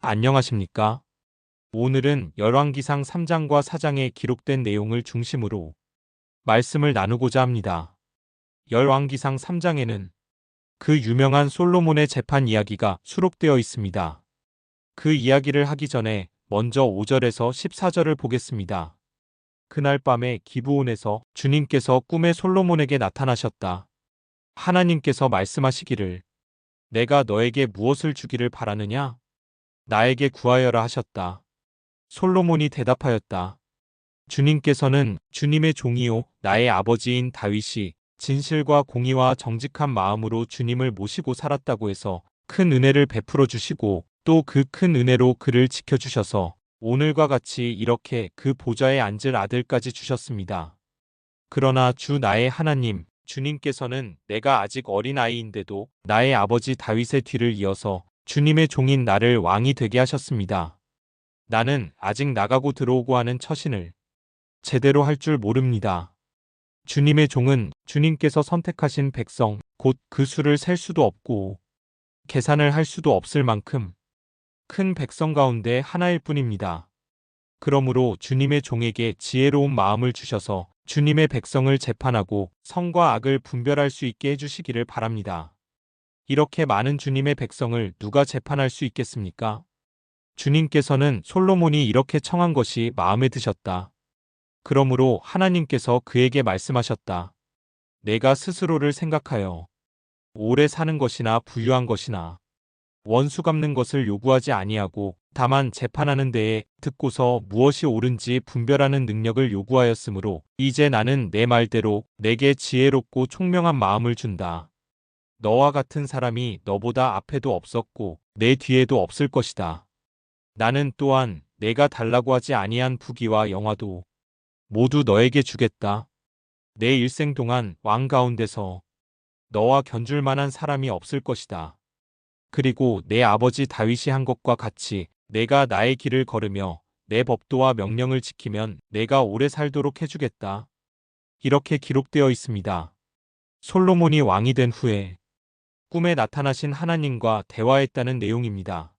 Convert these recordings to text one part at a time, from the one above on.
안녕하십니까? 오늘은 열왕기상 3장과 4장에 기록된 내용을 중심으로 말씀을 나누고자 합니다. 열왕기상 3장에는 그 유명한 솔로몬의 재판 이야기가 수록되어 있습니다. 그 이야기를 하기 전에 먼저 5절에서 14절을 보겠습니다. 그날 밤에 기브온에서 주님께서 꿈에 솔로몬에게 나타나셨다. 하나님께서 말씀하시기를 내가 너에게 무엇을 주기를 바라느냐? 나에게 구하여라 하셨다. 솔로몬이 대답하였다. 주님께서는 주님의 종이요 나의 아버지인 다윗이 진실과 공의와 정직한 마음으로 주님을 모시고 살았다고 해서 큰 은혜를 베풀어 주시고 또 그 큰 은혜로 그를 지켜주셔서 오늘과 같이 이렇게 그 보좌에 앉을 아들까지 주셨습니다. 그러나 주 나의 하나님 주님께서는 내가 아직 어린아이인데도 나의 아버지 다윗의 뒤를 이어서 주님의 종인 나를 왕이 되게 하셨습니다. 나는 아직 나가고 들어오고 하는 처신을 제대로 할 줄 모릅니다. 주님의 종은 주님께서 선택하신 백성, 곧 그 수를 셀 수도 없고 계산을 할 수도 없을 만큼 큰 백성 가운데 하나일 뿐입니다. 그러므로 주님의 종에게 지혜로운 마음을 주셔서 주님의 백성을 재판하고 선과 악을 분별할 수 있게 해주시기를 바랍니다. 이렇게 많은 주님의 백성을 누가 재판할 수 있겠습니까? 주님께서는 솔로몬이 이렇게 청한 것이 마음에 드셨다. 그러므로 하나님께서 그에게 말씀하셨다. 내가 스스로를 생각하여 오래 사는 것이나 부유한 것이나 원수 갚는 것을 요구하지 아니하고 다만 재판하는 데에 듣고서 무엇이 옳은지 분별하는 능력을 요구하였으므로 이제 나는 내 말대로 내게 지혜롭고 총명한 마음을 준다. 너와 같은 사람이 너보다 앞에도 없었고 내 뒤에도 없을 것이다. 나는 또한 내가 달라고 하지 아니한 부귀와 영화도 모두 너에게 주겠다. 내 일생 동안 왕 가운데서 너와 견줄 만한 사람이 없을 것이다. 그리고 내 아버지 다윗이 한 것과 같이 내가 나의 길을 걸으며 내 법도와 명령을 지키면 내가 오래 살도록 해주겠다. 이렇게 기록되어 있습니다. 솔로몬이 왕이 된 후에 꿈에 나타나신 하나님과 대화했다는 내용입니다.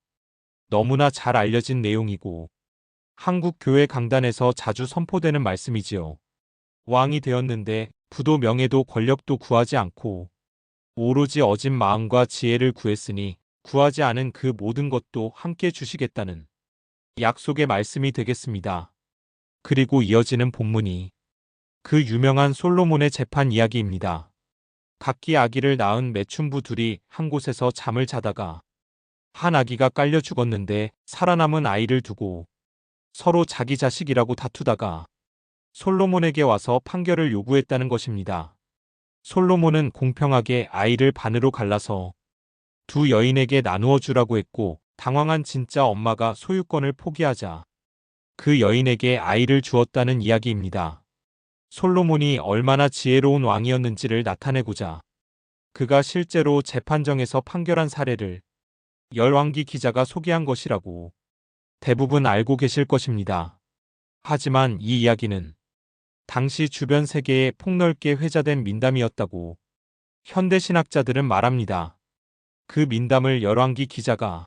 너무나 잘 알려진 내용이고 한국 교회 강단에서 자주 선포되는 말씀이지요. 왕이 되었는데 부도 명예도 권력도 구하지 않고 오로지 어진 마음과 지혜를 구했으니 구하지 않은 그 모든 것도 함께 주시겠다는 약속의 말씀이 되겠습니다. 그리고 이어지는 본문이 그 유명한 솔로몬의 재판 이야기입니다. 각기 아기를 낳은 매춘부 둘이 한 곳에서 잠을 자다가 한 아기가 깔려 죽었는데 살아남은 아이를 두고 서로 자기 자식이라고 다투다가 솔로몬에게 와서 판결을 요구했다는 것입니다. 솔로몬은 공평하게 아이를 반으로 갈라서 두 여인에게 나누어 주라고 했고 당황한 진짜 엄마가 소유권을 포기하자 그 여인에게 아이를 주었다는 이야기입니다. 솔로몬이 얼마나 지혜로운 왕이었는지를 나타내고자 그가 실제로 재판정에서 판결한 사례를 열왕기 기자가 소개한 것이라고 대부분 알고 계실 것입니다. 하지만 이 이야기는 당시 주변 세계에 폭넓게 회자된 민담이었다고 현대 신학자들은 말합니다. 그 민담을 열왕기 기자가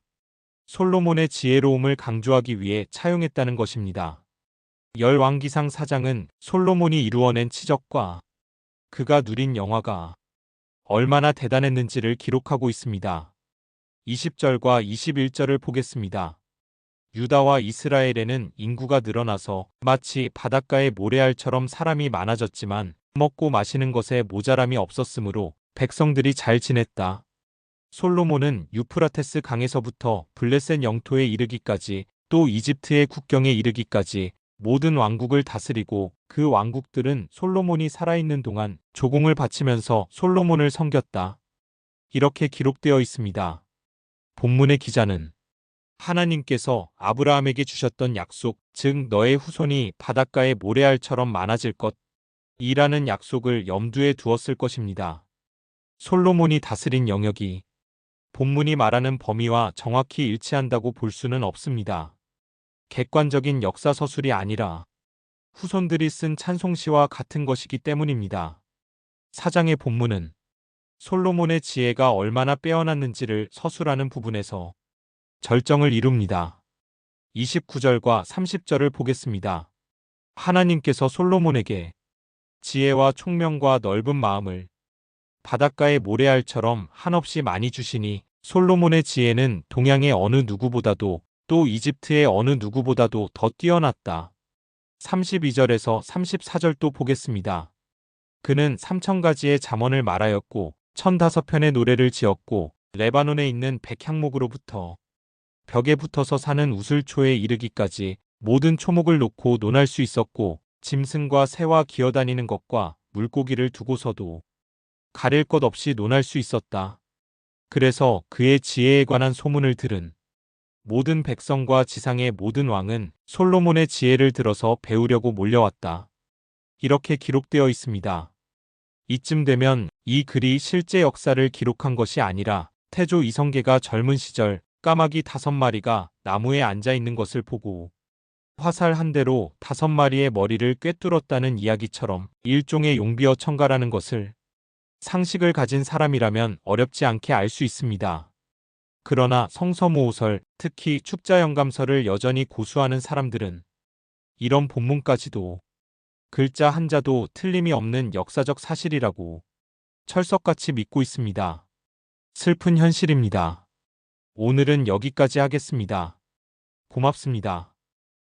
솔로몬의 지혜로움을 강조하기 위해 차용했다는 것입니다. 열왕기상 4장은 솔로몬이 이루어낸 치적과 그가 누린 영화가 얼마나 대단했는지를 기록하고 있습니다. 20절과 21절을 보겠습니다. 유다와 이스라엘에는 인구가 늘어나서 마치 바닷가의 모래알처럼 사람이 많아졌지만 먹고 마시는 것에 모자람이 없었으므로 백성들이 잘 지냈다. 솔로몬은 유프라테스 강에서부터 블레셋 영토에 이르기까지 또 이집트의 국경에 이르기까지 모든 왕국을 다스리고 그 왕국들은 솔로몬이 살아있는 동안 조공을 바치면서 솔로몬을 섬겼다. 이렇게 기록되어 있습니다. 본문의 기자는 하나님께서 아브라함에게 주셨던 약속, 즉 너의 후손이 바닷가의 모래알처럼 많아질 것이라는 약속을 염두에 두었을 것입니다. 솔로몬이 다스린 영역이 본문이 말하는 범위와 정확히 일치한다고 볼 수는 없습니다. 객관적인 역사 서술이 아니라 후손들이 쓴 찬송시와 같은 것이기 때문입니다. 사장의 본문은 솔로몬의 지혜가 얼마나 빼어났는지를 서술하는 부분에서 절정을 이룹니다. 29절과 30절을 보겠습니다. 하나님께서 솔로몬에게 지혜와 총명과 넓은 마음을 바닷가의 모래알처럼 한없이 많이 주시니 솔로몬의 지혜는 동양의 어느 누구보다도 또 이집트의 어느 누구보다도 더 뛰어났다. 32절에서 34절도 보겠습니다. 그는 3,000가지의 잠언을 말하였고 1,005편의 노래를 지었고 레바논에 있는 백향목으로부터 벽에 붙어서 사는 우슬초에 이르기까지 모든 초목을 놓고 논할 수 있었고 짐승과 새와 기어다니는 것과 물고기를 두고서도 가릴 것 없이 논할 수 있었다. 그래서 그의 지혜에 관한 소문을 들은 모든 백성과 지상의 모든 왕은 솔로몬의 지혜를 들어서 배우려고 몰려왔다. 이렇게 기록되어 있습니다. 이쯤 되면 이 글이 실제 역사를 기록한 것이 아니라 태조 이성계가 젊은 시절 까마귀 5마리가 나무에 앉아 있는 것을 보고 화살 한 대로 5마리의 머리를 꿰뚫었다는 이야기처럼 일종의 용비어 첨가라는 것을 상식을 가진 사람이라면 어렵지 않게 알 수 있습니다. 그러나 성서모호설, 특히 축자영감설을 여전히 고수하는 사람들은 이런 본문까지도 글자 한자도 틀림이 없는 역사적 사실이라고 철석같이 믿고 있습니다. 슬픈 현실입니다. 오늘은 여기까지 하겠습니다. 고맙습니다.